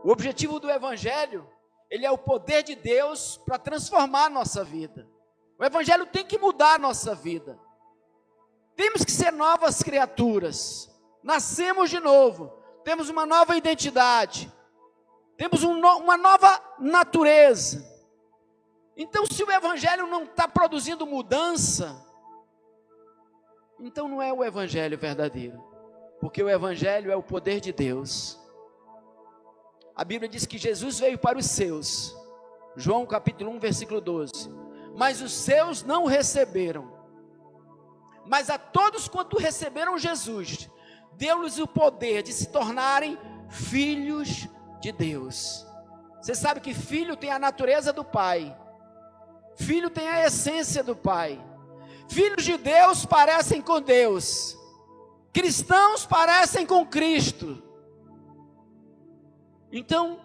O objetivo do Evangelho, ele é o poder de Deus para transformar a nossa vida. O Evangelho tem que mudar a nossa vida. Temos que ser novas criaturas. Nascemos de novo. Temos uma nova identidade. Temos uma nova natureza. Então, se o Evangelho não está produzindo mudança, então não é o Evangelho verdadeiro. Porque o Evangelho é o poder de Deus. A Bíblia diz que Jesus veio para os seus. João capítulo 1, versículo 12. Mas os seus não o receberam. Mas a todos quanto receberam Jesus, deu-lhes o poder de se tornarem filhos de Deus. Você sabe que filho tem a natureza do Pai. Filho tem a essência do Pai. Filhos de Deus parecem com Deus. Cristãos parecem com Cristo. Então,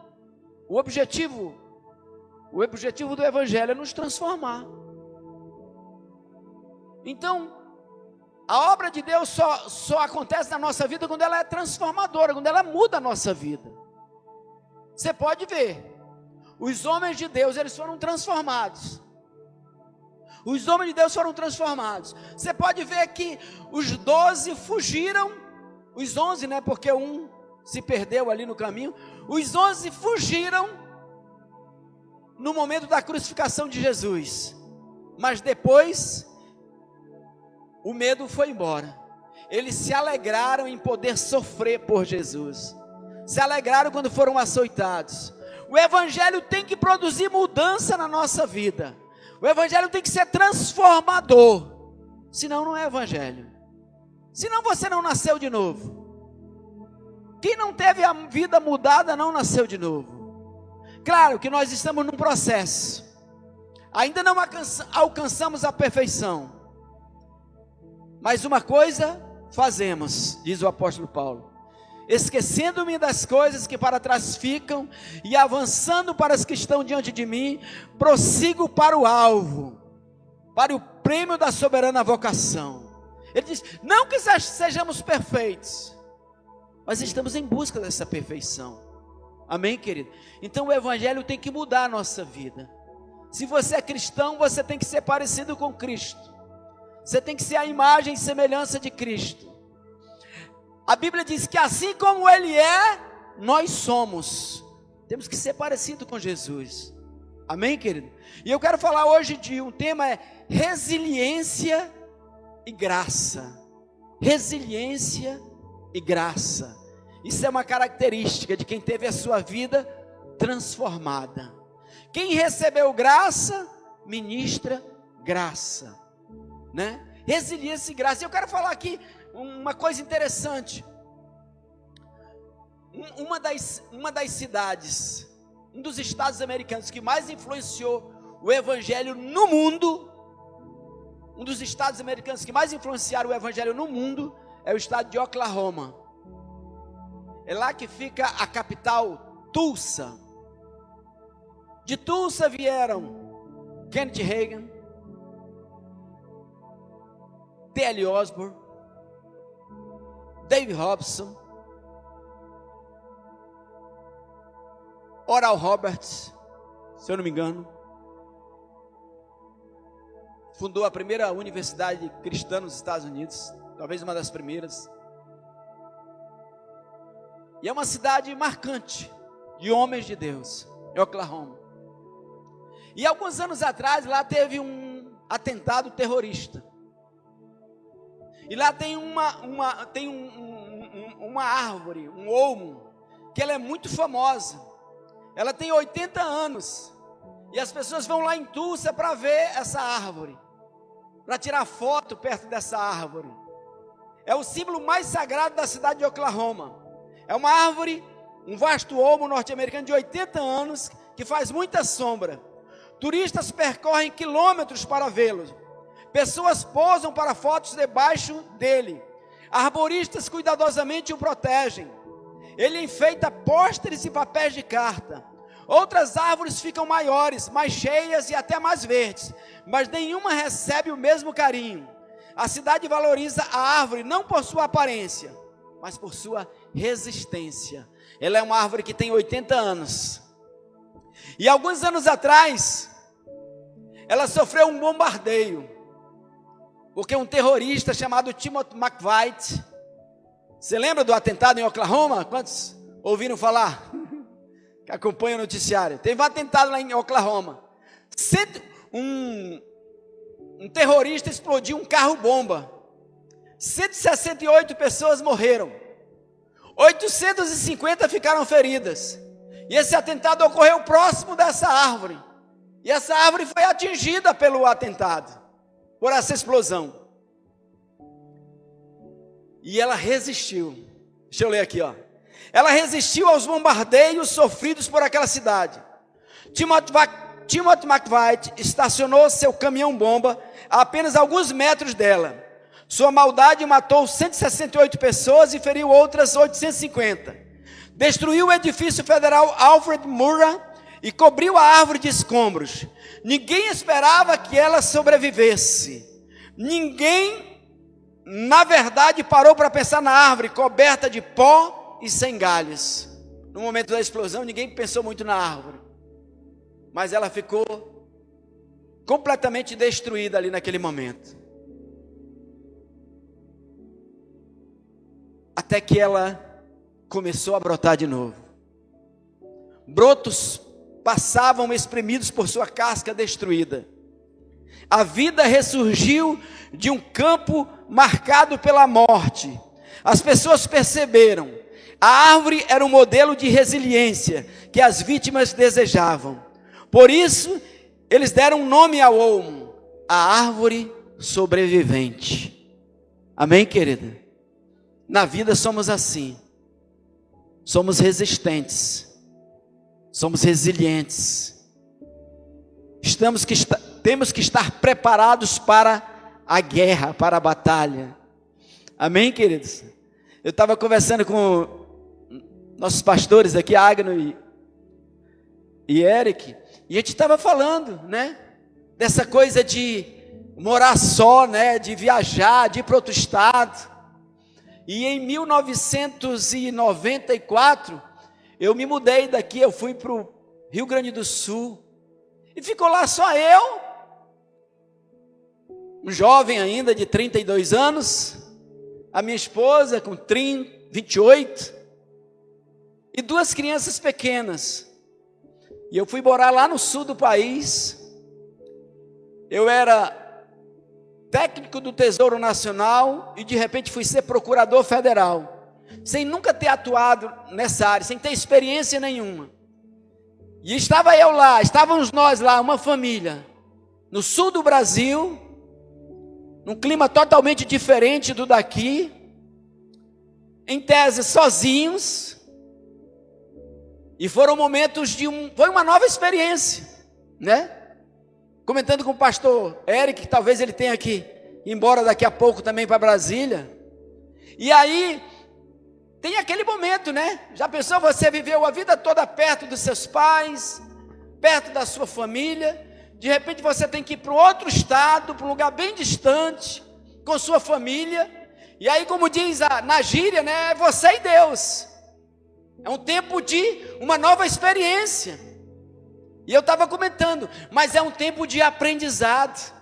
o objetivo do Evangelho é nos transformar. Então, a obra de Deus só acontece na nossa vida quando ela é transformadora, quando ela muda a nossa vida. Você pode ver, os homens de Deus, eles foram transformados. Os homens de Deus foram transformados. Você pode ver que os 12 fugiram, os 11, né, porque um se perdeu ali no caminho. Os 11 fugiram no momento da crucificação de Jesus. Mas depois, o medo foi embora. Eles se alegraram em poder sofrer por Jesus. Se alegraram quando foram açoitados. O Evangelho tem que produzir mudança na nossa vida. O Evangelho tem que ser transformador. Senão não é Evangelho. Senão você não nasceu de novo. Quem não teve a vida mudada não nasceu de novo. Claro que nós estamos num processo. Ainda não alcançamos a perfeição. Mas uma coisa fazemos, diz o apóstolo Paulo: esquecendo-me das coisas que para trás ficam e avançando para as que estão diante de mim, prossigo para o alvo, para o prêmio da soberana vocação. Ele diz, não que sejamos perfeitos, mas estamos em busca dessa perfeição. Amém, querido? Então o Evangelho tem que mudar a nossa vida. Se você é cristão, você tem que ser parecido com Cristo. Você tem que ser a imagem e semelhança de Cristo. A Bíblia diz que assim como Ele é, nós somos. Temos que ser parecido com Jesus. Amém, querido? E eu quero falar hoje de um tema, resiliência e graça. Resiliência e graça. Isso é uma característica de quem teve a sua vida transformada. Quem recebeu graça, ministra graça, né? Resiliência e graça. Eu quero falar aqui uma coisa interessante. Uma das cidades, um dos estados americanos que mais influenciou o Evangelho no mundo, um dos estados americanos que mais influenciaram o Evangelho no mundo, é o estado de Oklahoma. É lá que fica a capital, Tulsa. De Tulsa vieram Kenneth Hagin, T.L. Osborne, David Robson, Oral Roberts, se eu não me engano, fundou a primeira universidade cristã nos Estados Unidos, talvez uma das primeiras. E é uma cidade marcante de homens de Deus, em Oklahoma. E alguns anos atrás lá teve um atentado terrorista. E lá tem uma árvore, um olmo, que ela é muito famosa. Ela tem 80 anos. E as pessoas vão lá em Tulsa para ver essa árvore, para tirar foto perto dessa árvore. É o símbolo mais sagrado da cidade de Oklahoma. É uma árvore, um vasto olmo norte-americano de 80 anos, que faz muita sombra. Turistas percorrem quilômetros para vê-lo. Pessoas posam para fotos debaixo dele. Arboristas cuidadosamente o protegem. Ele enfeita pôsteres e papéis de carta. Outras árvores ficam maiores, mais cheias e até mais verdes, mas nenhuma recebe o mesmo carinho. A cidade valoriza a árvore não por sua aparência, mas por sua resistência. Ela é uma árvore que tem 80 anos. E alguns anos atrás, ela sofreu um bombardeio, porque um terrorista chamado Timothy McVeigh, você lembra do atentado em Oklahoma? Quantos ouviram falar? Que acompanham o noticiário. Teve um atentado lá em Oklahoma. Um terrorista explodiu um carro-bomba. 168 pessoas morreram. 850 ficaram feridas. E esse atentado ocorreu próximo dessa árvore. E essa árvore foi atingida pelo atentado, por essa explosão. E ela resistiu. Deixa eu ler aqui, ó. Ela resistiu aos bombardeios sofridos por aquela cidade. Timothy McVeigh estacionou seu caminhão-bomba a apenas alguns metros dela. Sua maldade matou 168 pessoas e feriu outras 850. Destruiu o edifício federal Alfred Murrah e cobriu a árvore de escombros. Ninguém esperava que ela sobrevivesse. Ninguém, na verdade, parou para pensar na árvore coberta de pó e sem galhos. No momento da explosão, ninguém pensou muito na árvore. Mas ela ficou completamente destruída ali naquele momento. Até que ela começou a brotar de novo. Brotos passavam espremidos por sua casca destruída. A vida ressurgiu de um campo marcado pela morte. As pessoas perceberam. A árvore era um modelo de resiliência que as vítimas desejavam. Por isso, eles deram um nome ao olmo: a árvore sobrevivente. Amém, querida? Na vida somos assim. Somos resistentes. Somos resilientes. Temos que estar preparados para a guerra, para a batalha. Amém, queridos? Eu estava conversando com nossos pastores aqui, Agno e Eric, e a gente estava falando, né, dessa coisa de morar só, né, de viajar, de ir para outro estado. E em 1994, eu me mudei daqui, eu fui para o Rio Grande do Sul, e ficou lá só eu, um jovem ainda de 32 anos, a minha esposa com 28, e duas crianças pequenas. E eu fui morar lá no sul do país. Eu era técnico do Tesouro Nacional e de repente fui ser procurador federal, sem nunca ter atuado nessa área, sem ter experiência nenhuma. E estava eu lá, estávamos nós lá, uma família, no sul do Brasil, num clima totalmente diferente do daqui, em tese sozinhos, e foram momentos foi uma nova experiência, né? Comentando com o pastor Eric, que talvez ele tenha que ir embora daqui a pouco também para Brasília. E aí, tem aquele momento, né? Já pensou, você viveu a vida toda perto dos seus pais, perto da sua família, de repente você tem que ir para outro estado, para um lugar bem distante, com sua família, e aí, como diz na gíria, né? É você e Deus. É um tempo de uma nova experiência. E eu estava comentando, mas é um tempo de aprendizado,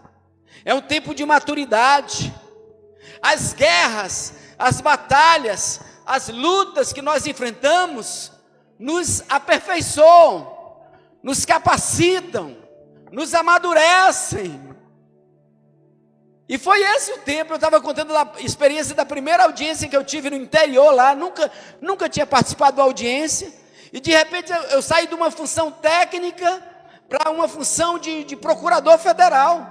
é um tempo de maturidade. As guerras, as batalhas, as lutas que nós enfrentamos, nos aperfeiçoam, nos capacitam, nos amadurecem. E foi esse o tempo. Eu estava contando a experiência da primeira audiência que eu tive no interior lá, nunca tinha participado da audiência, e de repente eu saí de uma função técnica para uma função de procurador federal,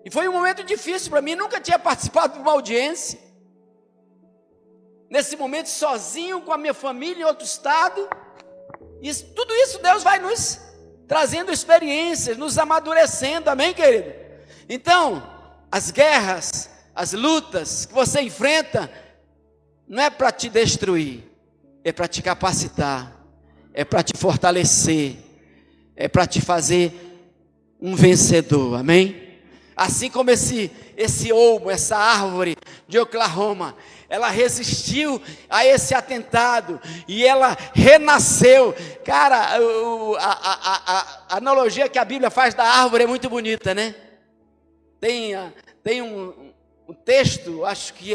e foi um momento difícil para mim, nunca tinha participado de uma audiência, nesse momento sozinho, com a minha família em outro estado, e tudo isso Deus vai nos trazendo experiências, nos amadurecendo, amém, querido? Então, as guerras, as lutas que você enfrenta, não é para te destruir, é para te capacitar, é para te fortalecer, é para te fazer um vencedor, amém? Assim como esse olmo, essa árvore de Oklahoma, ela resistiu a esse atentado e ela renasceu. Cara, a analogia que a Bíblia faz da árvore é muito bonita, né? Tem um texto, eu acho que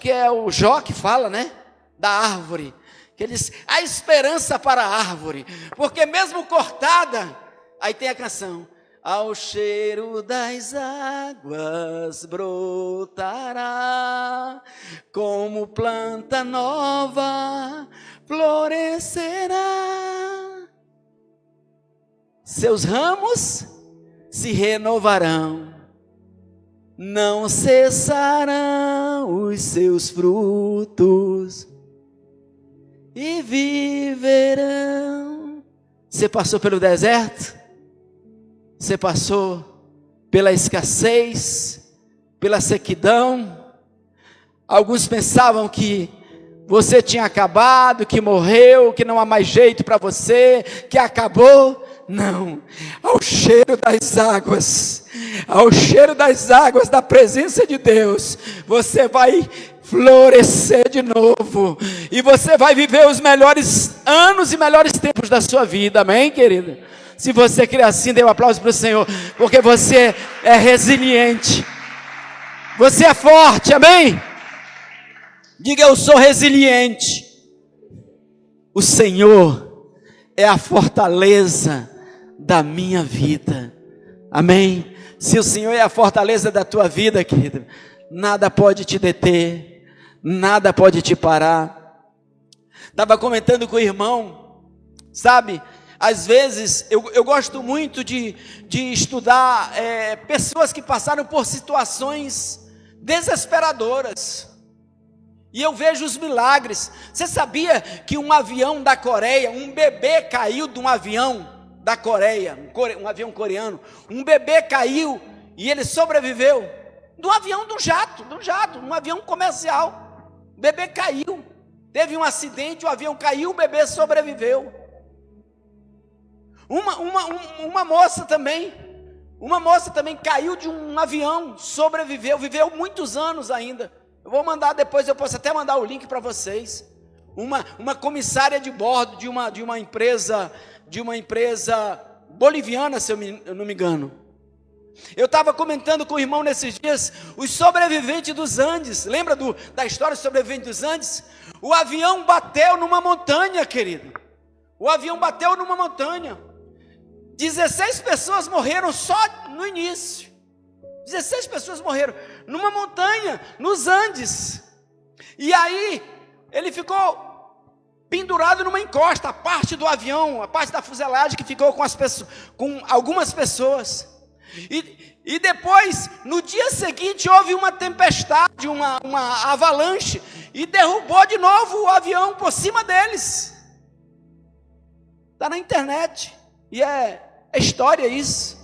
é o Jó que fala, né? Da árvore, que ele diz: há esperança para a árvore, porque mesmo cortada, aí tem a canção: ao cheiro das águas brotará, como planta nova florescerá, seus ramos se renovarão, não cessarão os seus frutos e viverão. Você passou pelo deserto? Você passou pela escassez, pela sequidão? Alguns pensavam que você tinha acabado, que morreu, que não há mais jeito para você, que acabou. Não, ao cheiro das águas da presença de Deus, você vai florescer de novo, e você vai viver os melhores anos e melhores tempos da sua vida, amém, querido? Se você crê assim, dê um aplauso para o Senhor, porque você é resiliente, você é forte, amém? Diga: eu sou resiliente. O Senhor é a fortaleza da minha vida, amém? Se o Senhor é a fortaleza da tua vida, querido, nada pode te deter, nada pode te parar. Estava comentando com o irmão, sabe, às vezes eu gosto muito de estudar pessoas que passaram por situações desesperadoras, e eu vejo os milagres. Você sabia que um avião da Coreia, um bebê caiu de um avião da Coreia, um avião coreano, um bebê caiu e ele sobreviveu, do avião, de um jato, um avião comercial, o bebê caiu, teve um acidente, o avião caiu, o bebê sobreviveu. Uma moça também caiu de um avião, sobreviveu, viveu muitos anos ainda. Eu vou mandar depois, eu posso até mandar o link para vocês. Uma comissária de bordo de uma empresa boliviana, se eu não me engano. Eu estava comentando com o irmão nesses dias, os sobreviventes dos Andes. Lembra da história dos sobreviventes dos Andes? O avião bateu numa montanha, querido. O avião bateu numa montanha. 16 pessoas morreram só no início. 16 pessoas morreram numa montanha, nos Andes. E aí, ele ficou pendurado numa encosta, a parte do avião, a parte da fuselagem que ficou com algumas pessoas. E depois, no dia seguinte, houve uma tempestade, uma avalanche, e derrubou de novo o avião por cima deles. Está na internet, e é história isso.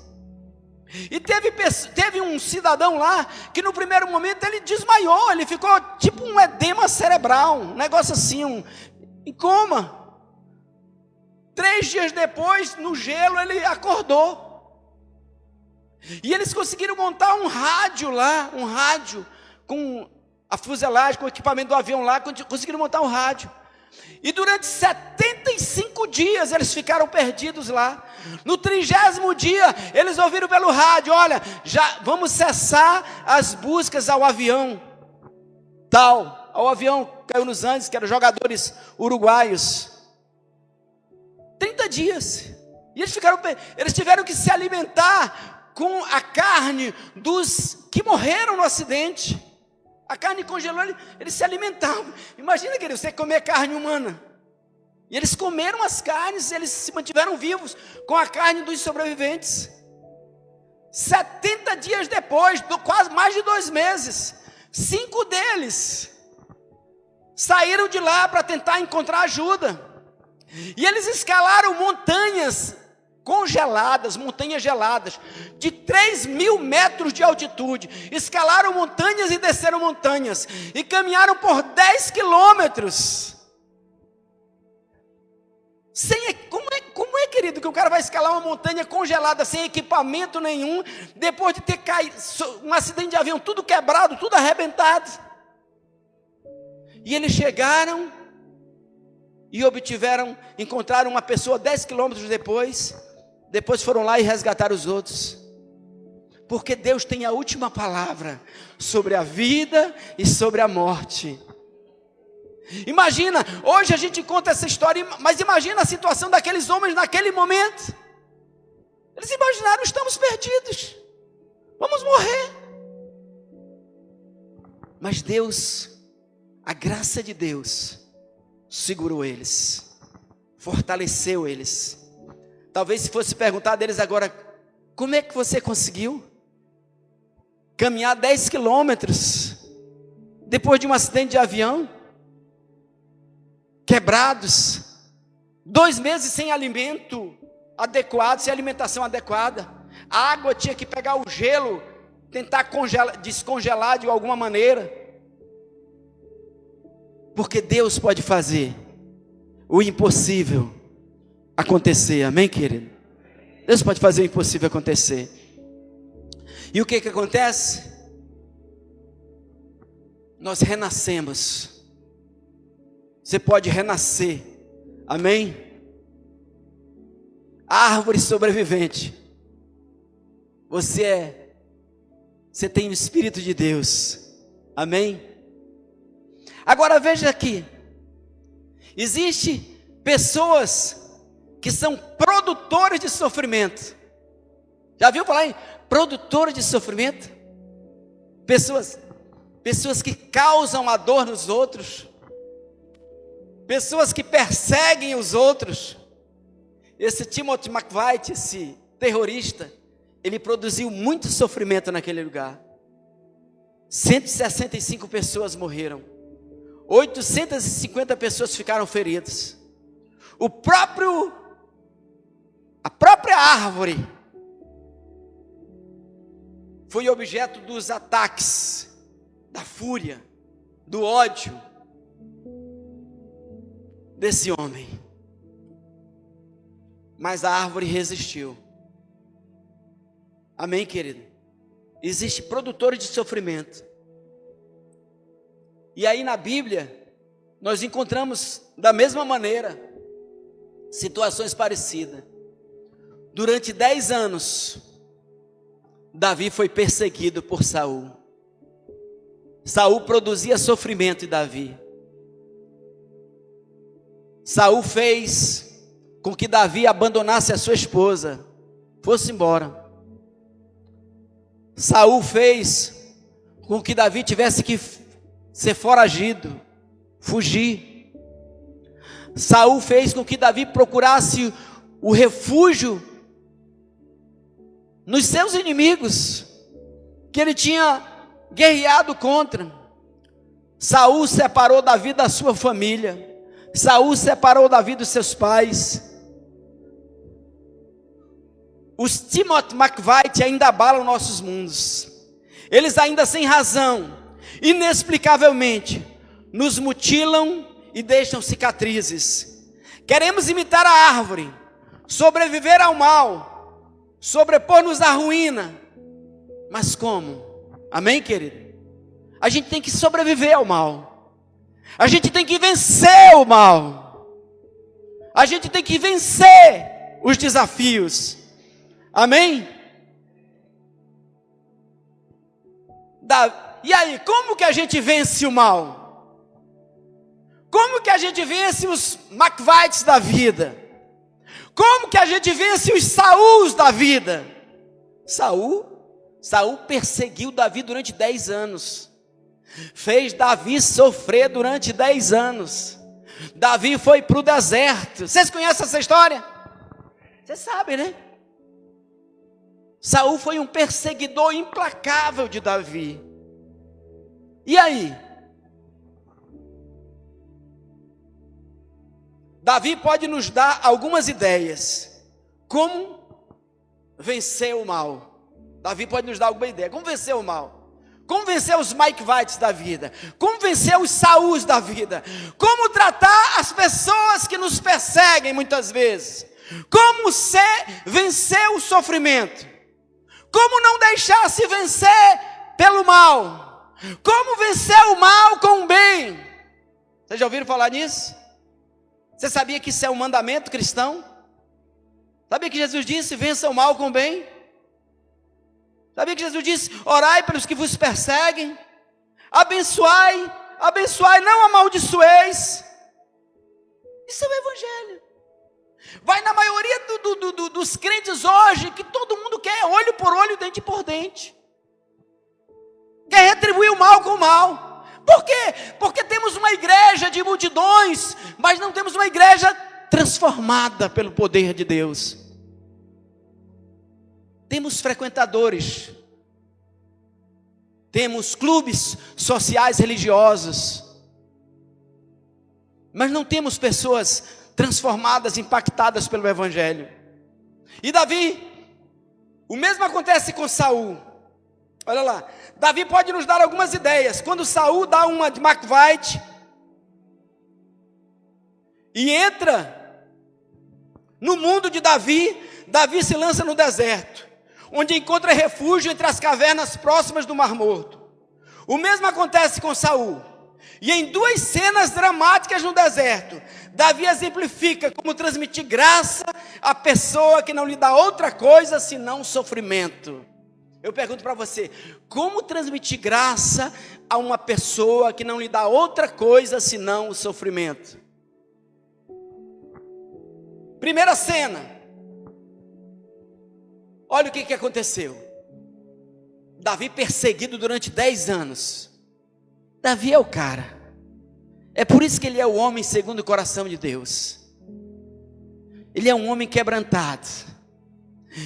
E teve um cidadão lá, que no primeiro momento ele desmaiou, ele ficou tipo um edema cerebral, um negócio assim, em coma. 3 dias depois, no gelo, ele acordou. E eles conseguiram montar um rádio lá, com a fuselagem, com o equipamento do avião lá, conseguiram montar um rádio. E durante 75 dias eles ficaram perdidos lá. No 30º dia, eles ouviram pelo rádio: olha, já vamos cessar as buscas ao avião tal. Ao avião caiu nos Andes, que eram jogadores uruguaios. 30 dias. E eles tiveram que se alimentar com a carne dos que morreram no acidente. A carne congelou, eles se alimentavam. Imagina, querido, você comer carne humana. E eles comeram as carnes, eles se mantiveram vivos com a carne dos sobreviventes. 70 dias depois, quase mais de 2 meses, 5 deles saíram de lá para tentar encontrar ajuda. E eles escalaram montanhas congeladas, montanhas geladas, de 3.000 metros de altitude. Escalaram montanhas e desceram montanhas, e caminharam por 10 quilômetros. Como é, querido? querido, que o cara vai escalar uma montanha congelada, sem equipamento nenhum, depois de ter caído, um acidente de avião, tudo quebrado, tudo arrebentado. E eles chegaram e encontraram uma pessoa 10 quilômetros depois foram lá e resgataram os outros. Porque Deus tem a última palavra sobre a vida e sobre a morte. Imagina, hoje a gente conta essa história, mas imagina a situação daqueles homens naquele momento. Eles imaginaram: estamos perdidos, vamos morrer. Mas Deus, a graça de Deus, segurou eles, fortaleceu eles. Talvez se fosse perguntar deles agora: como é que você conseguiu caminhar 10 quilômetros depois de um acidente de avião, quebrados, 2 meses sem alimento adequado, sem alimentação adequada, a água tinha que pegar o gelo, tentar descongelar de alguma maneira, porque Deus pode fazer o impossível acontecer, amém, querido? Deus pode fazer o impossível acontecer. E o que acontece? Nós renascemos. Você pode renascer, amém? Árvore sobrevivente. Você tem o Espírito de Deus, amém? Agora veja aqui, existe pessoas que são produtores de sofrimento. Já viu falar em produtores de sofrimento? Pessoas que causam a dor nos outros, pessoas que perseguem os outros. Esse Timothy McVeigh, esse terrorista, ele produziu muito sofrimento naquele lugar. 165 pessoas morreram, 850 pessoas ficaram feridas. A própria árvore foi objeto dos ataques, da fúria, do ódio desse homem. Mas a árvore resistiu. Amém, querido? Existem produtores de sofrimento. E aí na Bíblia, nós encontramos da mesma maneira situações parecidas. Durante 10 anos, Davi foi perseguido por Saul. Saul produzia sofrimento em Davi. Saul fez com que Davi abandonasse a sua esposa, fosse embora. Saul fez com que Davi tivesse que ser foragido, fugir. Saul fez com que Davi procurasse o refúgio nos seus inimigos, que ele tinha guerreado contra. Saul separou Davi da sua família. Saul separou Davi dos seus pais. Os Timothy McVeigh ainda abalam nossos mundos. Eles ainda sem razão, inexplicavelmente, nos mutilam e deixam cicatrizes. Queremos imitar a árvore, sobreviver ao mal, sobrepor-nos à ruína. Mas como? Amém, querido? A gente tem que sobreviver ao mal. A gente tem que vencer o mal. A gente tem que vencer os desafios. Amém? E aí, como que a gente vence o mal? Como que a gente vence os McVeighs da vida? Como que a gente vence os Sauls da vida? Saul perseguiu Davi durante 10 anos. Fez Davi sofrer durante 10 anos. Davi foi para o deserto. Vocês conhecem essa história? Vocês sabem, né? Saul foi um perseguidor implacável de Davi. E aí? Davi pode nos dar algumas ideias. Como vencer o mal? Davi pode nos dar alguma ideia. Como vencer o mal? Como vencer os McVeighs da vida? Como vencer os Sauls da vida? Como tratar as pessoas que nos perseguem muitas vezes? Como vencer o sofrimento? Como não deixar se vencer pelo mal? Como vencer o mal com o bem? Vocês já ouviram falar nisso? Você sabia que isso é um mandamento cristão? Sabia que Jesus disse, vença o mal com o bem? Sabia que Jesus disse, orai pelos que vos perseguem? Abençoai, não amaldiçoeis. Isso é o Evangelho. Vai na maioria dos crentes hoje, que todo mundo quer olho por olho, dente por dente. Quer retribuir o mal com o mal. Por quê? Porque temos uma igreja de multidões, mas não temos uma igreja transformada pelo poder de Deus. Temos frequentadores, temos clubes sociais religiosos, mas não temos pessoas transformadas, impactadas pelo Evangelho. E Davi, o mesmo acontece com Saul. Olha lá, Davi pode nos dar algumas ideias. Quando Saul dá uma de McVite e entra no mundo de Davi, Davi se lança no deserto, onde encontra refúgio entre as cavernas próximas do Mar Morto. O mesmo acontece com Saul. E em duas cenas dramáticas no deserto, Davi exemplifica como transmitir graça à pessoa que não lhe dá outra coisa senão sofrimento. Eu pergunto para você, como transmitir graça a uma pessoa que não lhe dá outra coisa senão o sofrimento? Primeira cena. Olha o que aconteceu. Davi perseguido durante 10 anos. Davi é o cara. É por isso que ele é o homem segundo o coração de Deus. Ele é um homem quebrantado.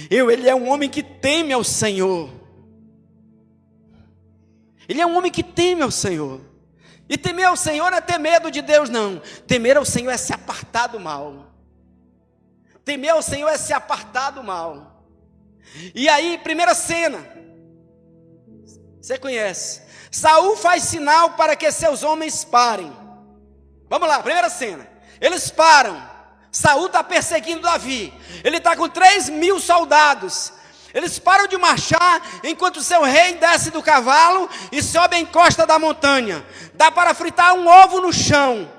Ele é um homem que teme ao Senhor. Ele é um homem que teme ao Senhor. E temer ao Senhor não é ter medo de Deus, não. Temer ao Senhor é se apartar do mal. Temer ao Senhor é se apartar do mal. E aí, primeira cena. Você conhece. Saul faz sinal para que seus homens parem. Vamos lá, primeira cena. Eles param. Saul está perseguindo Davi. Ele está com 3.000 soldados. Eles param de marchar enquanto seu rei desce do cavalo e sobe a encosta da montanha. Dá para fritar um ovo no chão,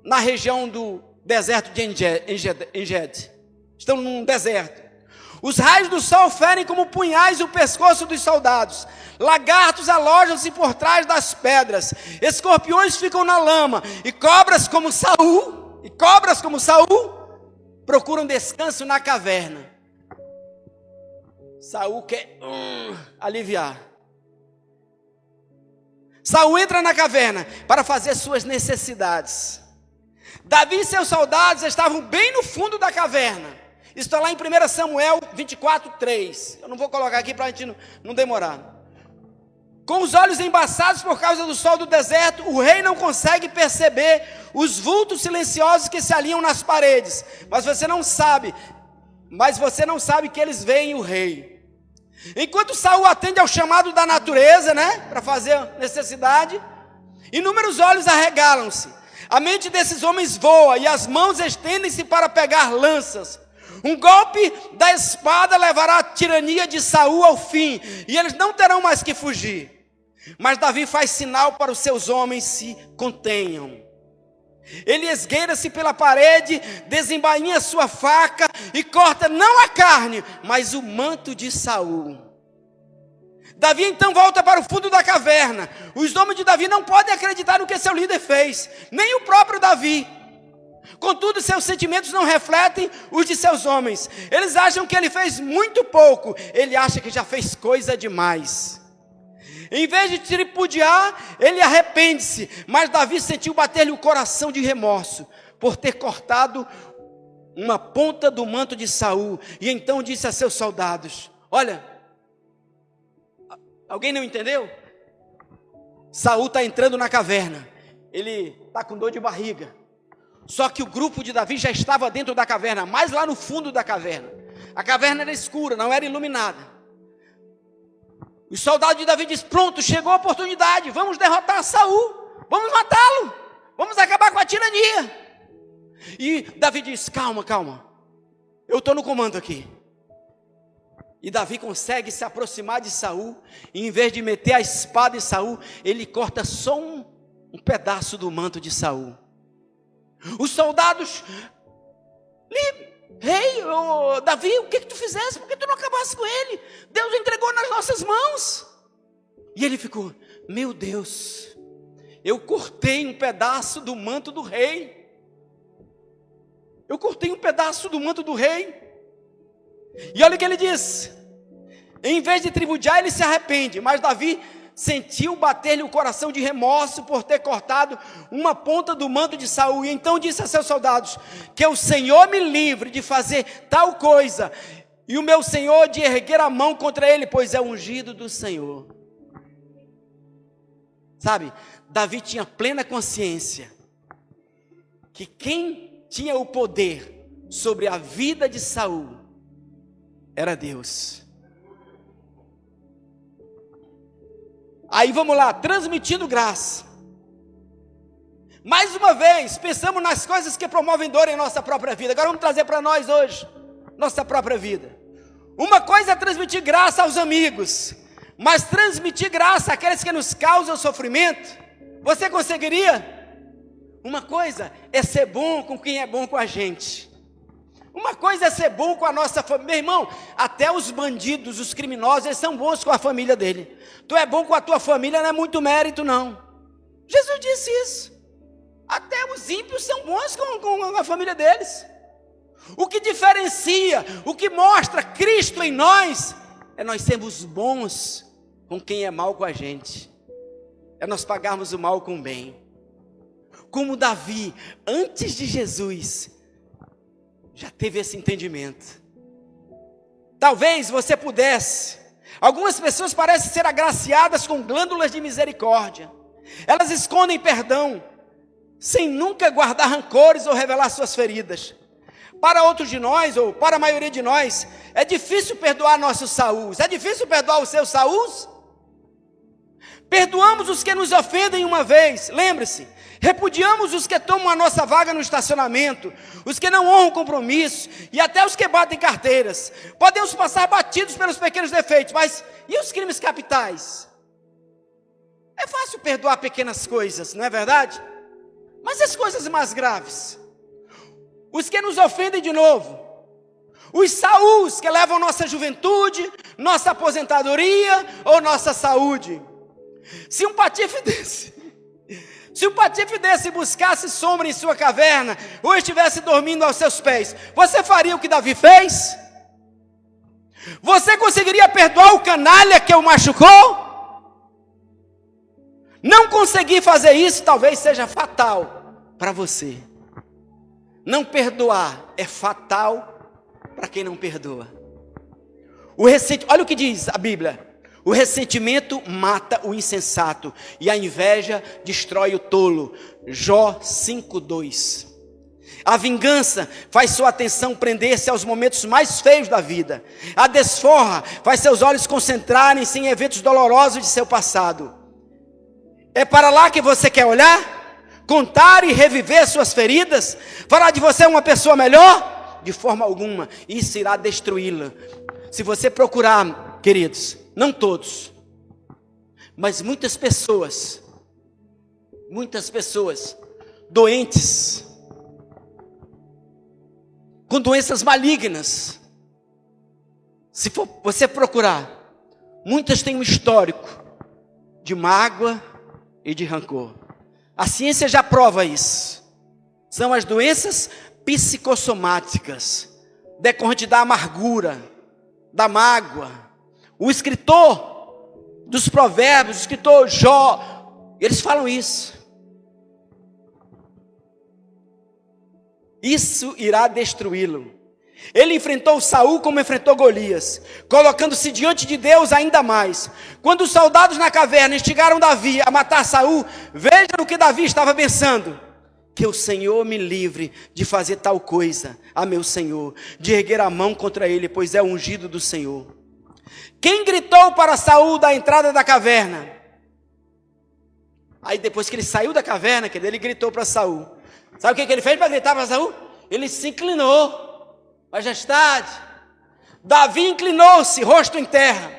na região do deserto de Engedi. Estão num deserto. Os raios do sol ferem como punhais o pescoço dos soldados. Lagartos alojam-se por trás das pedras. Escorpiões ficam na lama. E cobras como Saul procuram descanso na caverna. Saul quer aliviar. Saul entra na caverna para fazer suas necessidades. Davi e seus soldados estavam bem no fundo da caverna. Isso está lá em 1 Samuel 24:3. Eu não vou colocar aqui para a gente não demorar. Com os olhos embaçados por causa do sol do deserto, o rei não consegue perceber os vultos silenciosos que se alinham nas paredes. Mas você não sabe que eles veem o rei. Enquanto Saul atende ao chamado da natureza, para fazer necessidade, inúmeros olhos arregalam-se. A mente desses homens voa e as mãos estendem-se para pegar lanças. Um golpe da espada levará a tirania de Saul ao fim, e eles não terão mais que fugir. Mas Davi faz sinal para os seus homens se contenham. Ele esgueira-se pela parede, desembainha sua faca e corta não a carne, mas o manto de Saul. Davi então volta para o fundo da caverna. Os homens de Davi não podem acreditar no que seu líder fez, nem o próprio Davi. Contudo, seus sentimentos não refletem os de seus homens. Eles acham que ele fez muito pouco. Ele acha que já fez coisa demais. Em vez de tripudiar, ele arrepende-se. Mas Davi sentiu bater-lhe o coração de remorso por ter cortado uma ponta do manto de Saul. E então disse a seus soldados: olha, alguém não entendeu? Saul está entrando na caverna. Ele está com dor de barriga. Só que o grupo de Davi já estava dentro da caverna, mais lá no fundo da caverna. A caverna era escura, não era iluminada. Os soldados de Davi dizem: pronto, chegou a oportunidade, vamos derrotar Saul, vamos matá-lo, vamos acabar com a tirania. E Davi diz: calma, eu estou no comando aqui. E Davi consegue se aproximar de Saul, e em vez de meter a espada em Saul, ele corta só um pedaço do manto de Saul. Os soldados, rei, Davi, o que tu fizesse? Por que tu não acabasse com ele? Deus o entregou nas nossas mãos. E ele ficou, meu Deus, eu cortei um pedaço do manto do rei. Eu cortei um pedaço do manto do rei. E olha o que ele diz. Em vez de tripudiar, ele se arrepende. Mas Davi sentiu bater-lhe o coração de remorso por ter cortado uma ponta do manto de Saul. E então disse a seus soldados, que o Senhor me livre de fazer tal coisa, e o meu Senhor de erguer a mão contra ele, pois é ungido do Senhor. Sabe, Davi tinha plena consciência que quem tinha o poder sobre a vida de Saul era Deus. Aí vamos lá, transmitindo graça. Mais uma vez, pensamos nas coisas que promovem dor em nossa própria vida. Agora vamos trazer para nós hoje, nossa própria vida. Uma coisa é transmitir graça aos amigos, mas transmitir graça àqueles que nos causam sofrimento, você conseguiria? Uma coisa é ser bom com quem é bom com a gente. Uma coisa é ser bom com a nossa família. Meu irmão, até os bandidos, os criminosos, eles são bons com a família dele. Tu é bom com a tua família, não é muito mérito não. Jesus disse isso. Até os ímpios são bons com a família deles. O que diferencia, o que mostra Cristo em nós, é nós sermos bons com quem é mal com a gente. É nós pagarmos o mal com o bem. Como Davi, antes de Jesus, já teve esse entendimento. Talvez você pudesse. Algumas pessoas parecem ser agraciadas com glândulas de misericórdia. Elas escondem perdão, sem nunca guardar rancores ou revelar suas feridas. Para outros de nós, ou para a maioria de nós, é difícil perdoar nossos Saúls. É difícil perdoar os seus Saúls? Perdoamos os que nos ofendem uma vez, lembre-se. Repudiamos os que tomam a nossa vaga no estacionamento, os que não honram compromissos, e até os que batem carteiras. Podemos passar batidos pelos pequenos defeitos, mas e os crimes capitais? É fácil perdoar pequenas coisas, não é verdade? Mas as coisas mais graves, os que nos ofendem de novo, os Saúls que levam nossa juventude, nossa aposentadoria ou nossa saúde. Se um patife desse buscasse sombra em sua caverna, ou estivesse dormindo aos seus pés, você faria o que Davi fez? Você conseguiria perdoar o canalha que o machucou? Não conseguir fazer isso talvez seja fatal para você. Não perdoar é fatal para quem não perdoa. Olha o que diz a Bíblia. O ressentimento mata o insensato e a inveja destrói o tolo. Jó 5:2. A vingança faz sua atenção prender-se aos momentos mais feios da vida. A desforra faz seus olhos concentrarem-se em eventos dolorosos de seu passado. É para lá que você quer olhar? Contar e reviver suas feridas? Falar de você uma pessoa melhor? De forma alguma, isso irá destruí-la. Se você procurar, queridos, não todos, mas muitas pessoas doentes, com doenças malignas, se for você procurar, muitas têm um histórico de mágoa e de rancor. A ciência já prova isso. São as doenças psicossomáticas, decorrente da amargura, da mágoa. O escritor dos provérbios, o escritor Jó, eles falam isso. Isso irá destruí-lo. Ele enfrentou Saul como enfrentou Golias, colocando-se diante de Deus ainda mais. Quando os soldados na caverna instigaram Davi a matar Saul, veja no que Davi estava pensando: que o Senhor me livre de fazer tal coisa a meu Senhor, de erguer a mão contra ele, pois é o ungido do Senhor. Quem gritou para Saul da entrada da caverna? Aí depois que ele saiu da caverna, ele gritou para Saul. Sabe o que ele fez para gritar para Saul? Ele se inclinou. Majestade, Davi inclinou-se, rosto em terra.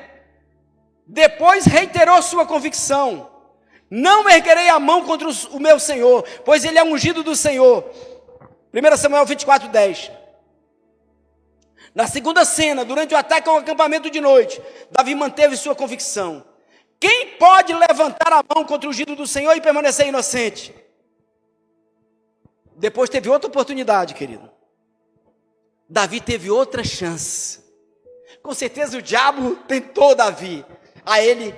Depois reiterou sua convicção: não erguerei a mão contra o meu Senhor, pois ele é ungido do Senhor. 1 Samuel 24:10. Na segunda cena, durante o ataque ao acampamento de noite, Davi manteve sua convicção: quem pode levantar a mão contra o ungido do Senhor e permanecer inocente? Depois teve outra oportunidade, querido. Davi teve outra chance. Com certeza o diabo tentou Davi a ele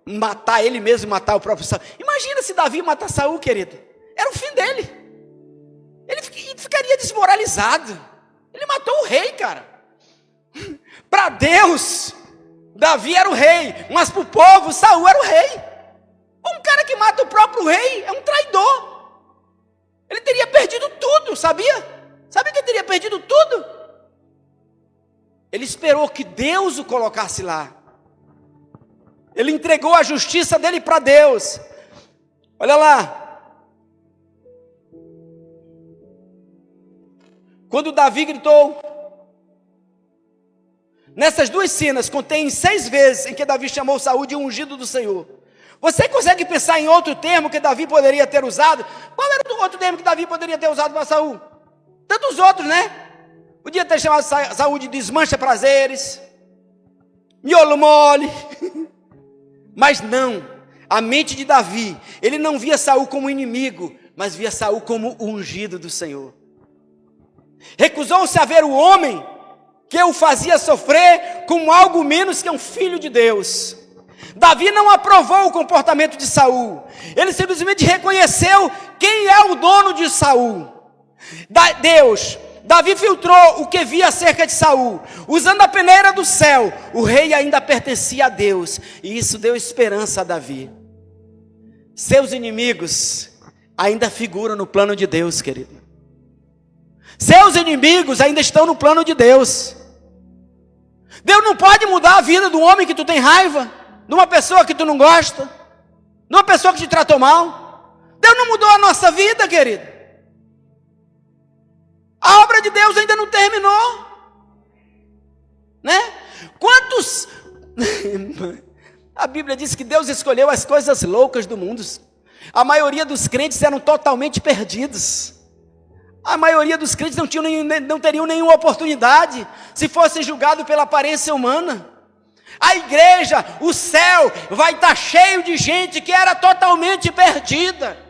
matar ele mesmo, matar o próprio Saul. Imagina se Davi matar Saul, querido. Era o fim dele. Ele ficaria desmoralizado. Ele matou o rei, cara. Para Deus, Davi era o rei, mas para o povo, Saul era o rei. Um cara que mata o próprio rei é um traidor. Ele teria perdido tudo, sabia? Sabe que ele teria perdido tudo? Ele esperou que Deus o colocasse lá. Ele entregou a justiça dele para Deus. Olha lá. Quando Davi gritou, nessas duas cenas contém 6 vezes em que Davi chamou Saul de ungido do Senhor. Você consegue pensar em outro termo que Davi poderia ter usado? Qual era o outro termo que Davi poderia ter usado para Saul? Tantos outros, né? Podia ter chamado Saul de desmancha prazeres, miolo mole. Mas não, a mente de Davi, ele não via Saul como inimigo, mas via Saul como o ungido do Senhor. Recusou-se a ver o homem que o fazia sofrer como algo menos que um filho de Deus. Davi não aprovou o comportamento de Saul. Ele simplesmente reconheceu quem é o dono de Saul. Deus. Davi filtrou o que via acerca de Saul. Usando a peneira do céu, o rei ainda pertencia a Deus. E isso deu esperança a Davi. Seus inimigos ainda figuram no plano de Deus, querido. Seus inimigos ainda estão no plano de Deus. Deus não pode mudar a vida do homem que tu tem raiva, de uma pessoa que tu não gosta, de uma pessoa que te tratou mal. Deus não mudou a nossa vida, querido. A obra de Deus ainda não terminou, né? Quantos... A Bíblia diz que Deus escolheu as coisas loucas do mundo. A maioria dos crentes eram totalmente perdidos. A maioria dos crentes não teriam nenhuma oportunidade se fossem julgados pela aparência humana. A igreja, o céu, vai estar cheio de gente que era totalmente perdida.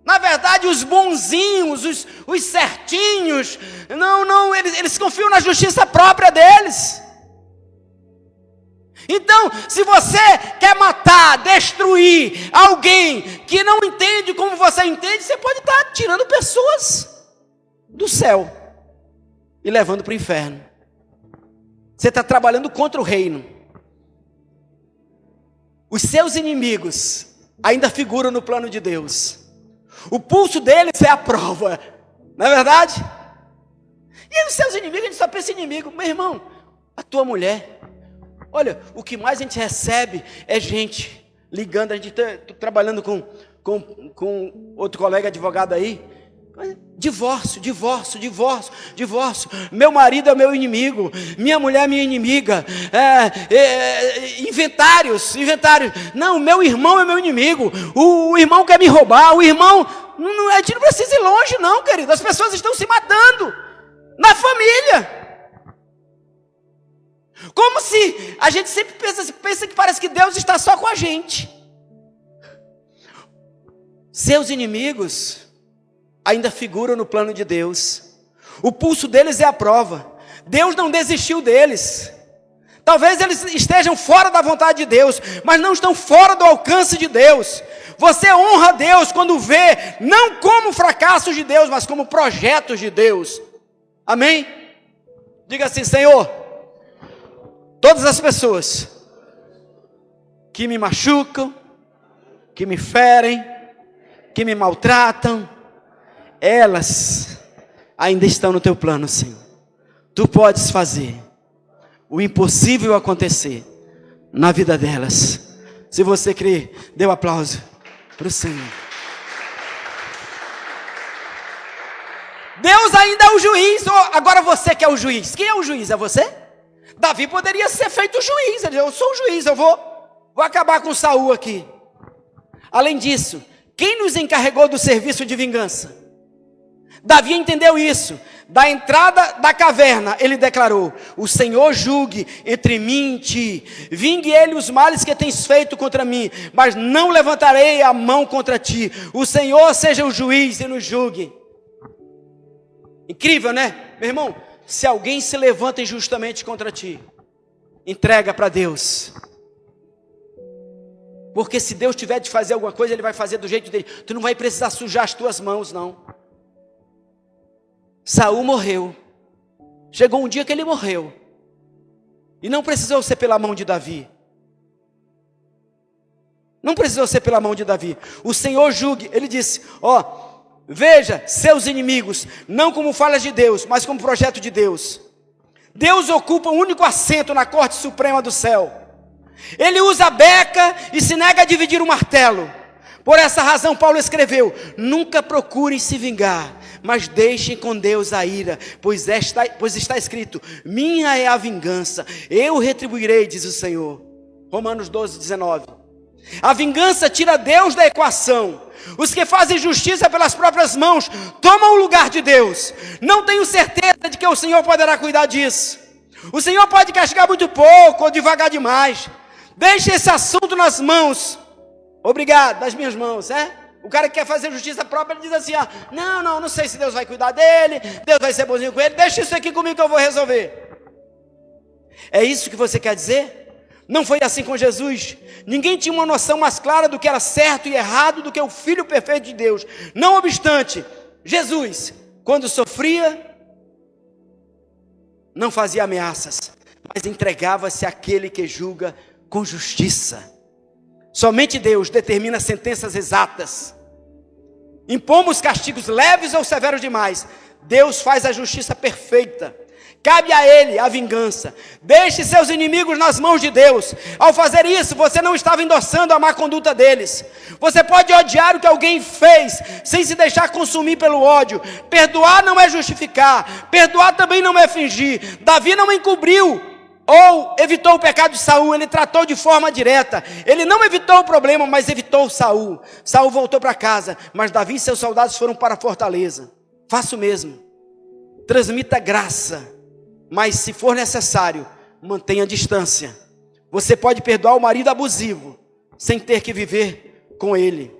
Na verdade, os bonzinhos, os certinhos, eles confiam na justiça própria deles. Então, se você quer matar, destruir alguém que não entende como você entende, você pode estar tirando pessoas do céu e levando para o inferno. Você está trabalhando contra o reino. Os seus inimigos ainda figuram no plano de Deus. O pulso deles é a prova, não é verdade? E os seus inimigos, a gente só pensa em inimigo. Meu irmão, a tua mulher, olha, o que mais a gente recebe é gente ligando. A gente está trabalhando com outro colega advogado aí. Divórcio. Meu marido é meu inimigo, minha mulher é minha inimiga. Inventários. Não, meu irmão é meu inimigo. O irmão quer me roubar. O irmão. A gente não precisa ir longe, não, querido. As pessoas estão se matando na família. Como se a gente sempre pensa que parece que Deus está só com a gente. Seus inimigos ainda figuram no plano de Deus. O pulso deles é a prova. Deus não desistiu deles. Talvez eles estejam fora da vontade de Deus, mas não estão fora do alcance de Deus. Você honra a Deus quando vê, não como fracassos de Deus, mas como projetos de Deus. Amém? Diga assim: Senhor, todas as pessoas que me machucam, que me ferem, que me maltratam, elas ainda estão no teu plano, Senhor. Tu podes fazer o impossível acontecer na vida delas. Se você crê, dê um aplauso para o Senhor. Deus ainda é o juiz. agora você que é o juiz. Quem é o juiz? É você? Davi poderia ser feito juiz. Ele disse, eu sou o juiz, eu vou acabar com Saul aqui. Além disso, quem nos encarregou do serviço de vingança? Davi entendeu isso. Da entrada da caverna, ele declarou: o Senhor julgue entre mim e ti, vingue ele os males que tens feito contra mim, mas não levantarei a mão contra ti. O Senhor seja o juiz e nos julgue. Incrível, né? Meu irmão, se alguém se levanta injustamente contra ti, entrega para Deus. Porque se Deus tiver de fazer alguma coisa, Ele vai fazer do jeito dele. Tu não vai precisar sujar as tuas mãos, não. Saul morreu. Chegou um dia que ele morreu. E não precisou ser pela mão de Davi. Não precisou ser pela mão de Davi. O Senhor julgue. Ele disse, veja seus inimigos, não como falhas de Deus, mas como projeto de Deus. Deus ocupa o único assento na corte suprema do céu. Ele usa a beca e se nega a dividir o martelo. Por essa razão Paulo escreveu: nunca procurem se vingar, mas deixem com Deus a ira, pois está escrito: minha é a vingança, eu retribuirei, diz o Senhor. Romanos 12, 19. A vingança tira Deus da equação. Os que fazem justiça pelas próprias mãos tomam o lugar de Deus. Não tenho certeza de que o Senhor poderá cuidar disso. O Senhor pode castigar muito pouco ou devagar demais. Deixe esse assunto nas mãos, obrigado, das minhas mãos, O cara que quer fazer justiça própria, ele diz assim, não sei se Deus vai cuidar dele, Deus vai ser bonzinho com ele, deixa isso aqui comigo que eu vou resolver. É isso que você quer dizer? Não foi assim com Jesus. Ninguém tinha uma noção mais clara do que era certo e errado do que o Filho perfeito de Deus. Não obstante, Jesus, quando sofria, não fazia ameaças, mas entregava-se àquele que julga com justiça. Somente Deus determina sentenças exatas. Impomos castigos leves ou severos demais. Deus faz a justiça perfeita. Cabe a Ele a vingança. Deixe seus inimigos nas mãos de Deus. Ao fazer isso, você não estava endossando a má conduta deles. Você pode odiar o que alguém fez, sem se deixar consumir pelo ódio. Perdoar não é justificar. Perdoar também não é fingir. Davi não encobriu ou evitou o pecado de Saul, ele tratou de forma direta. Ele não evitou o problema, mas evitou Saul. Saul voltou para casa, mas Davi e seus soldados foram para a fortaleza. Faça o mesmo. Transmita graça, mas se for necessário, mantenha a distância. Você pode perdoar o marido abusivo, sem ter que viver com ele.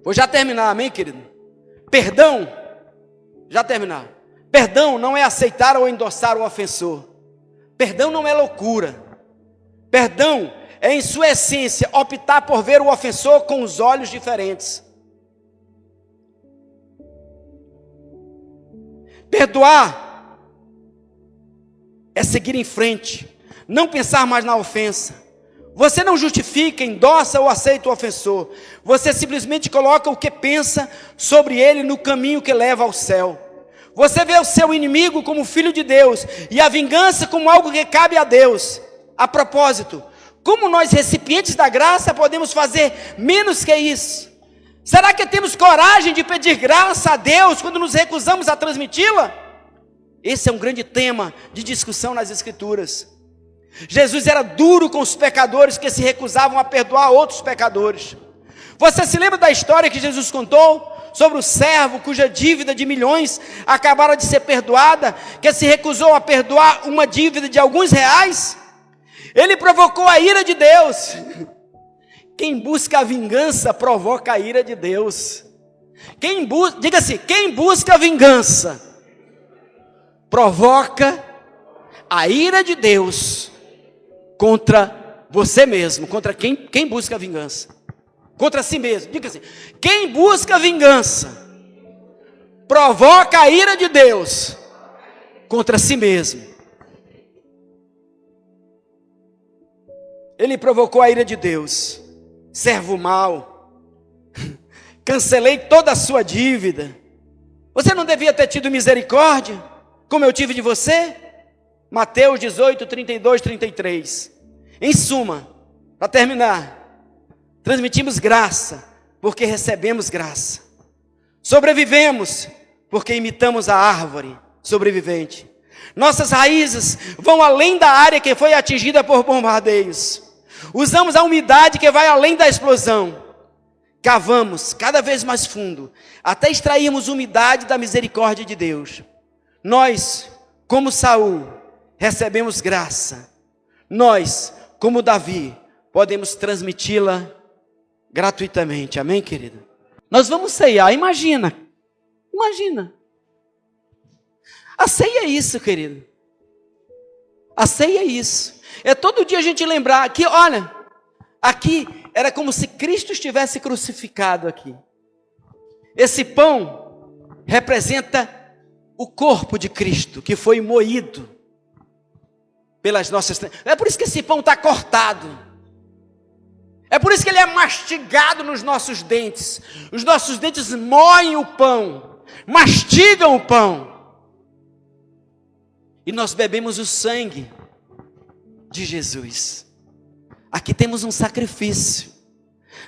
Vou já terminar, amém, querido? Perdão, já terminar. Perdão não é aceitar ou endossar o ofensor. Perdão não é loucura. Perdão é, em sua essência, optar por ver o ofensor com os olhos diferentes. Perdoar é seguir em frente, não pensar mais na ofensa. Você não justifica, endossa ou aceita o ofensor. Você simplesmente coloca o que pensa sobre ele no caminho que leva ao céu. Você vê o seu inimigo como filho de Deus e a vingança como algo que cabe a Deus. A propósito, como nós recipientes da graça podemos fazer menos que isso? Será que temos coragem de pedir graça a Deus quando nos recusamos a transmiti-la? Esse é um grande tema de discussão nas Escrituras. Jesus era duro com os pecadores que se recusavam a perdoar outros pecadores. Você se lembra da história que Jesus contou sobre o servo cuja dívida de milhões acabara de ser perdoada, que se recusou a perdoar uma dívida de alguns reais? Ele provocou a ira de Deus. Quem busca a vingança provoca a ira de Deus. Diga assim, quem busca a vingança provoca a ira de Deus contra você mesmo, contra quem busca a vingança. Contra si mesmo. Diga assim, quem busca vingança provoca a ira de Deus contra si mesmo. Ele provocou a ira de Deus. Servo mau, cancelei toda a sua dívida. Você não devia ter tido misericórdia, como eu tive de você? Mateus 18, 32, 33. Em suma, para terminar, transmitimos graça, porque recebemos graça. Sobrevivemos, porque imitamos a árvore. sobrevivente. Nossas raízes vão além da área que foi atingida por bombardeios. Usamos a umidade que vai além da explosão. Cavamos cada vez mais fundo, até extrairmos umidade da misericórdia de Deus. Nós, como Saul, recebemos graça. Nós, como Davi, podemos transmiti-la gratuitamente. Amém, querido? Nós vamos ceiar, imagina. A ceia é isso, querido. A ceia é isso. É todo dia a gente lembrar que, olha, aqui era como se Cristo estivesse crucificado aqui. Esse pão representa o corpo de Cristo, que foi moído pelas nossas... É por isso que esse pão está cortado. É por isso que ele é mastigado nos nossos dentes. Os nossos dentes moem o pão, mastigam o pão. E nós bebemos o sangue de Jesus. Aqui temos um sacrifício.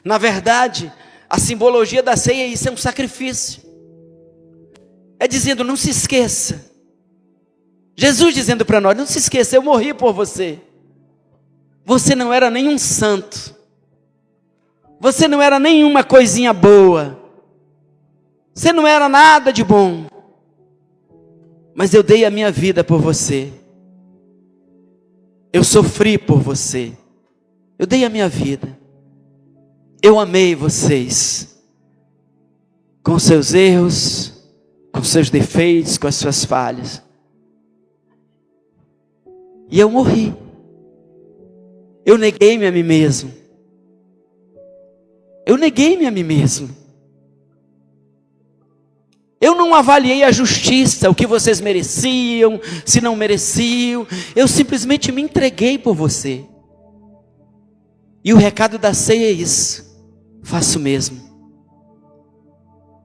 Na verdade, a simbologia da ceia é isso, é um sacrifício. É dizendo, não se esqueça. Jesus dizendo para nós, não se esqueça, eu morri por você. Você não era nenhum santo. Você não era nenhuma coisinha boa. Você não era nada de bom. Mas eu dei a minha vida por você. Eu sofri por você. Eu dei a minha vida. Eu amei vocês. Com seus erros, com seus defeitos, com as suas falhas. E eu morri. Eu neguei-me a mim mesmo. Eu neguei-me a mim mesmo. Eu não avaliei a justiça, o que vocês mereciam, se não mereciam. Eu simplesmente me entreguei por você. E o recado da ceia é isso. Faça o mesmo.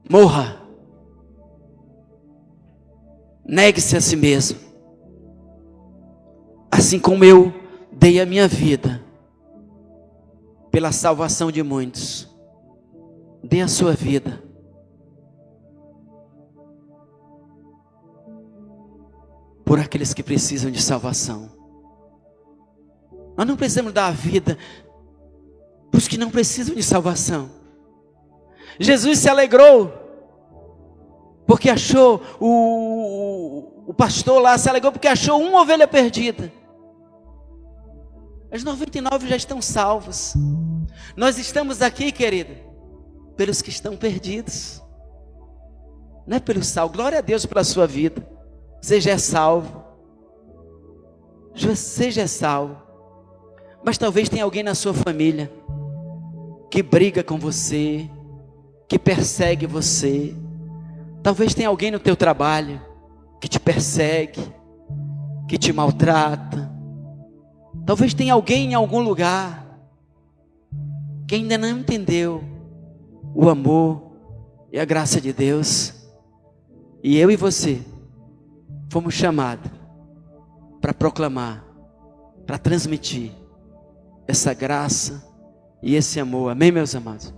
Morra. Negue-se a si mesmo. Assim como eu dei a minha vida pela salvação de muitos. Dê a sua vida. Por aqueles que precisam de salvação. Nós não precisamos dar a vida para os que não precisam de salvação. Jesus se alegrou porque achou, o pastor lá se alegrou porque achou uma ovelha perdida. As 99 já estão salvos. Nós estamos aqui, querido, pelos que estão perdidos. Não é pelo salvo. Glória a Deus pela sua vida. Você já é salvo. Você já é salvo. Mas talvez tenha alguém na sua família que briga com você, que persegue você. Talvez tenha alguém no teu trabalho que te persegue, que te maltrata. Talvez tenha alguém em algum lugar que ainda não entendeu o amor e a graça de Deus. E eu e você fomos chamados para proclamar, para transmitir essa graça e esse amor. Amém, meus amados?